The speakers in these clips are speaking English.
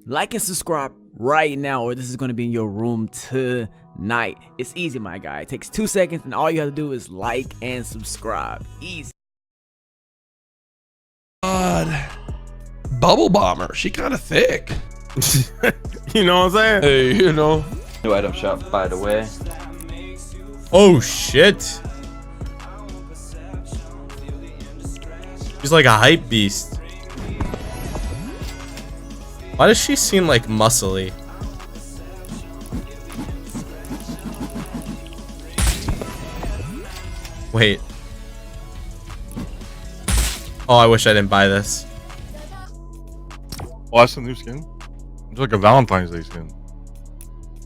Like and subscribe right now, or this is going to be in your room tonight. It's easy, my guy. It takes 2 seconds, and all you have to do is like and subscribe. Easy. God. Bubble Bomber. She kind of thick. You know what I'm saying? Hey, you know. New item shop, by the way. Oh shit. She's like a hype beast. Why does she seem like muscly? Wait. Oh, I wish I didn't buy this. Oh, that's a new skin? It's like a Valentine's Day skin.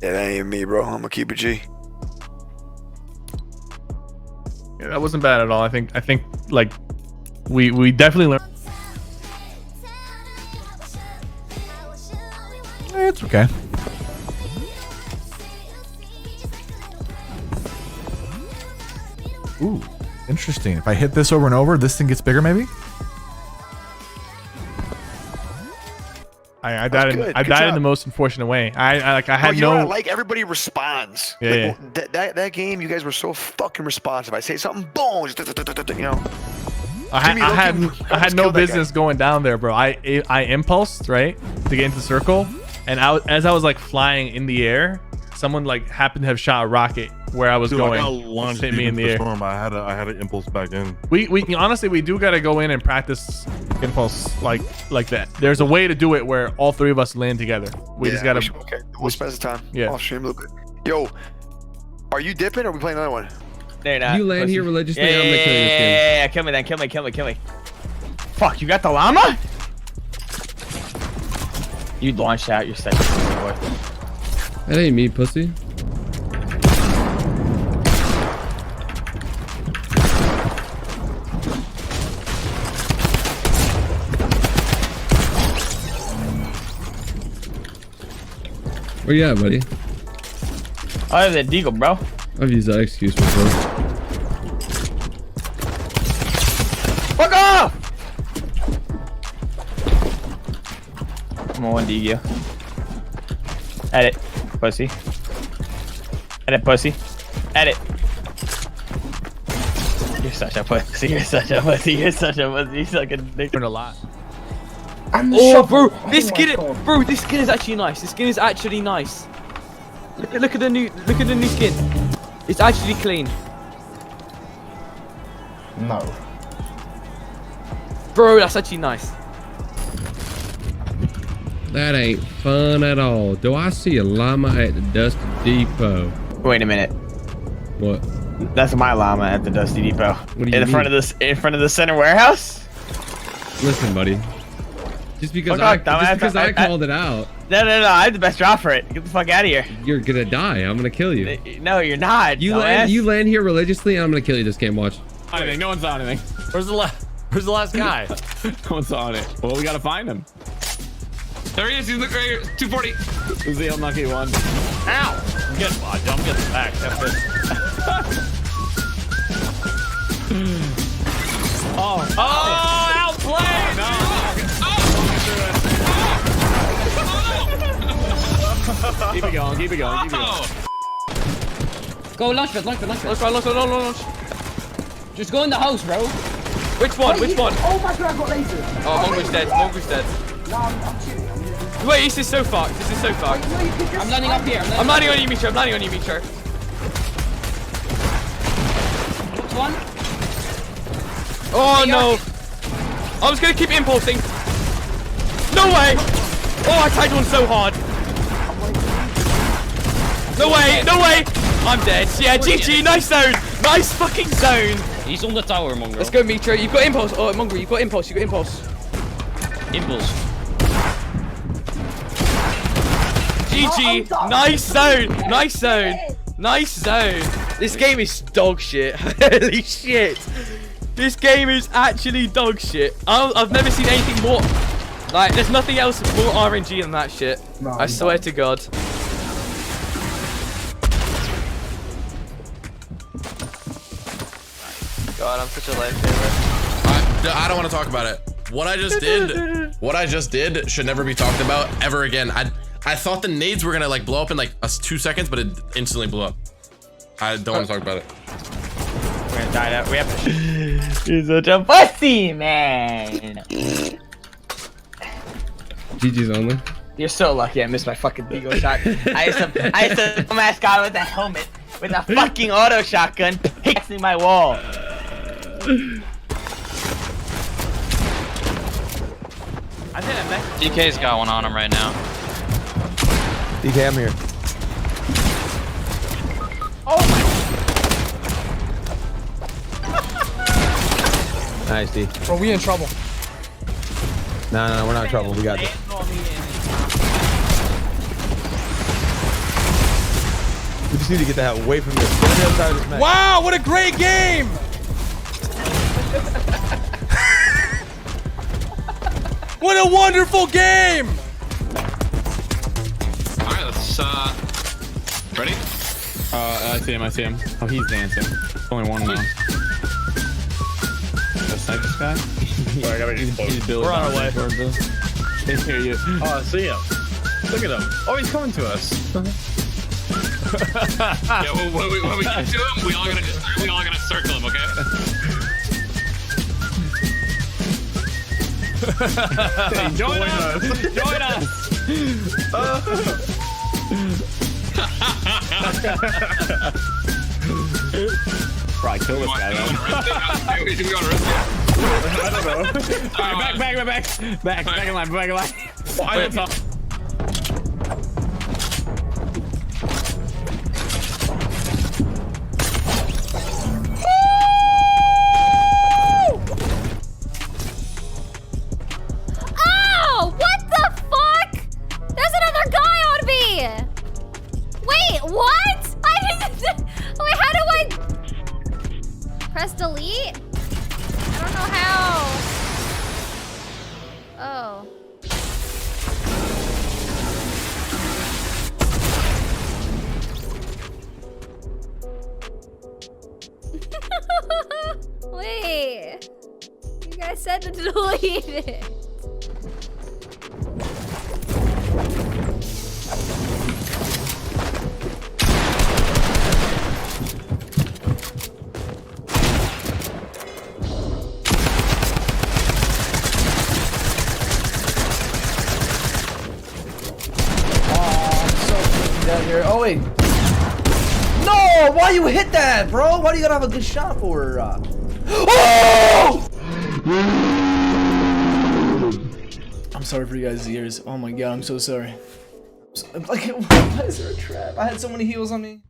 Yeah, that ain't me, bro. I'm gonna keep it G. Yeah, that wasn't bad at all. I think like we definitely learned. It's okay. Ooh, interesting. If I hit this over and over, this thing gets bigger, maybe? I died in the most unfortunate way. I had you no. know what I like, everybody responds. Yeah, like, that game, you guys were so fucking responsive. I say something, boom, just, you know. I had no business going down there, bro. I impulsed right to get into the circle, and as I was like flying in the air, someone like happened to have shot a rocket where I was going. Hit me in the air. Storm. I had an impulse back in. We honestly we do gotta go in and practice impulse like that. There's a way to do it where all three of us land together. We just gotta. Okay, we'll spend some time. Yeah. Off stream a little bit. Yo, are you dipping or are we playing another one? They're not. You land here religiously, I'm gonna kill you. Yeah, kill me then, kill me. Fuck, you got the llama? You launched out, you're such a boy. That ain't me, pussy. Where you at, buddy? I have that deagle, bro. I've used that excuse before. Fuck off! I'm on one deagle. Edit, pussy. Edit, pussy. Edit. You're such a pussy. You're such a pussy. You're such a pussy. You're such a dick. Learned a lot. Oh, bro, this skin, bro, this skin is actually nice. This skin is actually nice. Look at the new skin. It's actually clean. No. Bro, that's actually nice. That ain't fun at all. Do I see a llama at the Dusty Depot? Wait a minute. What? That's my llama at the Dusty Depot. What do you mean? In front of the center warehouse? Listen, buddy. Just because I called it out. No, I have the best drop for it. Get the fuck out of here. You're gonna die. I'm gonna kill you. No, you're not. You land here religiously, and I'm gonna kill you this game. Watch. No one saw anything. Where's the last guy? No one saw it. Well, we gotta find him. There he is. He's right here. 240. This is the unlucky one. Ow! Get don't get the back. That's it. Oh, outplayed! No. Keep it going. Go launch pad. Launch. Just go in the house, bro. Which one? Oh my god, I got laser. Oh, Mongo's dead. No, I'm shooting. Wait, this is so fucked. I'm landing up here. I'm landing on you, Mitra. One. Oh no! I was gonna keep impulsing. No way! Oh, I tagged one so hard. No way! I'm dead. Yeah, GG. Nice zone. Nice fucking zone. He's on the tower, Mongrel. Let's go, Mitra. You've got impulse. Oh, Mongrel, you've got impulse. Impulse. GG. Nice zone. This game is dog shit. Holy shit. This game is actually dog shit. I've never seen anything more. Like, there's nothing else more RNG than that shit. I swear to God. God, I'm such a lifesaver. I don't want to talk about it. what I just did should never be talked about ever again. I thought the nades were gonna like blow up in like 2 seconds, but it instantly blew up. I don't want to talk about it. We're gonna die out. We have to. You're such a pussy, man. GG's only. You're so lucky I missed my fucking Deagle shot. I used to dumbass guy with a helmet with a fucking auto shotgun picking my wall. I think that DK's got one on him right now. DK, I'm here. Oh my. Nice, D. Bro, we in trouble. No, we're not in trouble. We got this. We just need to get the hell away from this. Get on the other side of this map. Wow, what a great game! What a wonderful game! All right, let's ready? I see him. Oh, he's dancing. Only one now. Snipe this guy? He's building. We're on our way. They hear you. Oh, I see him. Look at him. Oh, he's coming to us. Yeah, when we get to him, we all gotta circle him, okay? Hey, join us! Join us! Probably kill this guy though. We should go on a risk. I don't know. Alright, back in line. Wait. What? I didn't. Wait, how do I press delete? I don't know how. Oh. Wait. You guys said to delete it. Here. Oh wait. No! Why you hit that, bro? Why do you gotta have a good shot for? Oh! I'm sorry for you guys' ears. Oh my god, I'm so sorry. Like, why is there a trap? I had so many heals on me.